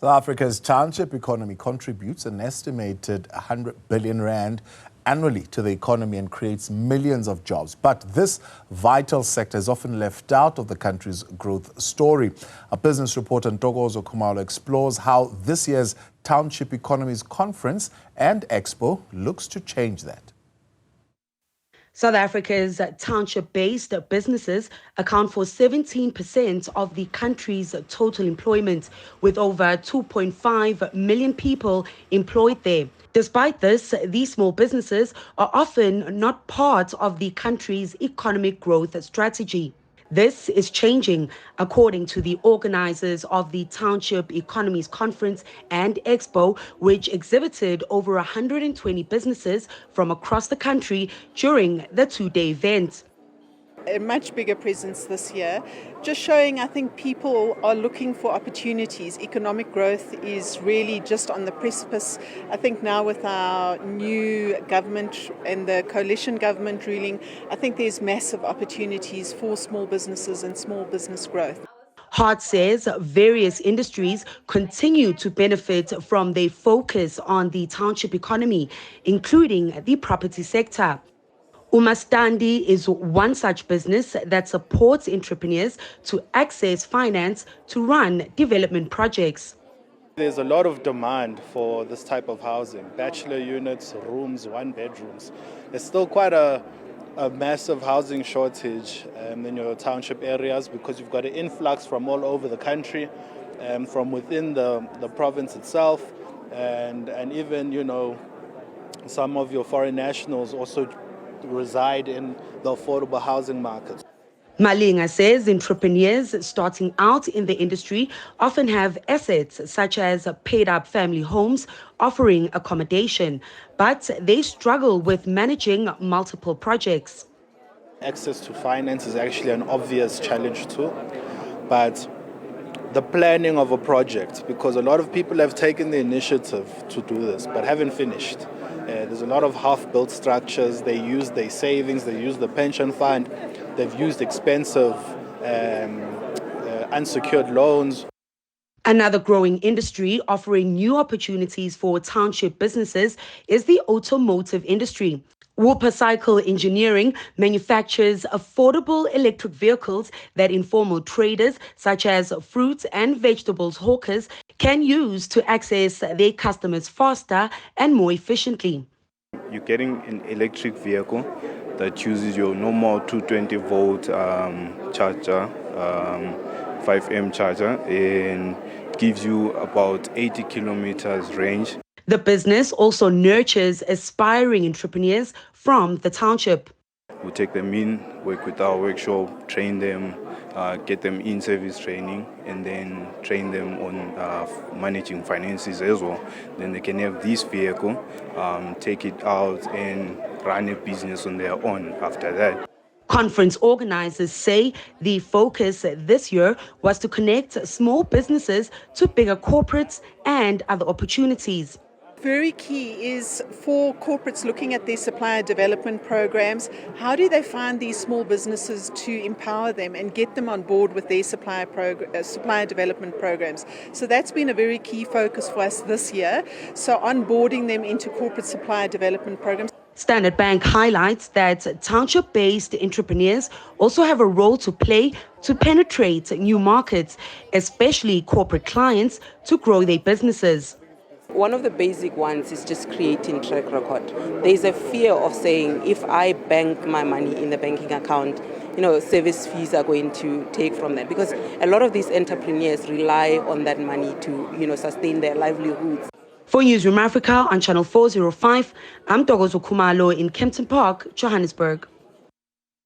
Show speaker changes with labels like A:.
A: South Africa's township economy contributes an estimated 100 billion rand annually to the economy and creates millions of jobs. But this vital sector is often left out of the country's growth story. Our business reporter Ntokozo Khumalo explores how this year's Township Economies Conference and Expo looks to change that.
B: South Africa's township-based businesses account for 17% of the country's total employment, with over 2.5 million people employed there. Despite this, these small businesses are often not part of the country's economic growth strategy. This is changing, according to the organizers of the Township Economies Conference and Expo, which exhibited over 120 businesses from across the country during the two-day event.
C: A much bigger presence this year, just showing I think people are looking for opportunities. Economic growth is really just on the precipice. I think now with our new government and the coalition government ruling, I think there's massive opportunities for small businesses and small business growth.
B: Hart says various industries continue to benefit from their focus on the township economy, including the property sector. Umastandi is one such business that supports entrepreneurs to access finance to run development projects.
D: There's a lot of demand for this type of housing, bachelor units, rooms, one bedrooms. There's still quite a massive housing shortage in your township areas because you've got an influx from all over the country, from within the province itself, and even, some of your foreign nationals also reside in the affordable housing market.
B: Malinga says entrepreneurs starting out in the industry often have assets such as paid-up family homes offering accommodation, but they struggle with managing multiple projects.
D: Access to finance is actually an obvious challenge too, but the planning of a project, because a lot of people have taken the initiative to do this but haven't finished. There's a lot of half-built structures. They use their savings, they use the pension fund, they've used expensive unsecured loans.
B: Another growing industry offering new opportunities for township businesses is the automotive industry. Whooper Cycle Engineering manufactures affordable electric vehicles that informal traders such as fruit and vegetables hawkers can use to access their customers faster and more efficiently.
E: You're getting an electric vehicle that uses your normal 220-volt charger, 5M charger, and gives you about 80 kilometers range.
B: The business also nurtures aspiring entrepreneurs from the township.
E: We take them in, work with our workshop, train them, get them in-service training, and then train them on managing finances as well. Then they can have this vehicle, take it out and run a business on their own after that.
B: Conference organizers say the focus this year was to connect small businesses to bigger corporates and other opportunities.
C: Very key is for corporates looking at their supplier development programs. How do they find these small businesses to empower them and get them on board with their supplier development programs? So that's been a very key focus for us this year. So onboarding them into corporate supplier development programs.
B: Standard Bank highlights that township-based entrepreneurs also have a role to play to penetrate new markets, especially corporate clients, to grow their businesses.
F: One of the basic ones is just creating track record. There's a fear of saying, if I bank my money in the banking account, service fees are going to take from that, because a lot of these entrepreneurs rely on that money to, sustain their livelihoods.
B: For Newzroom Afrika on Channel 405, I'm Ntokozo Khumalo in Kempton Park, Johannesburg.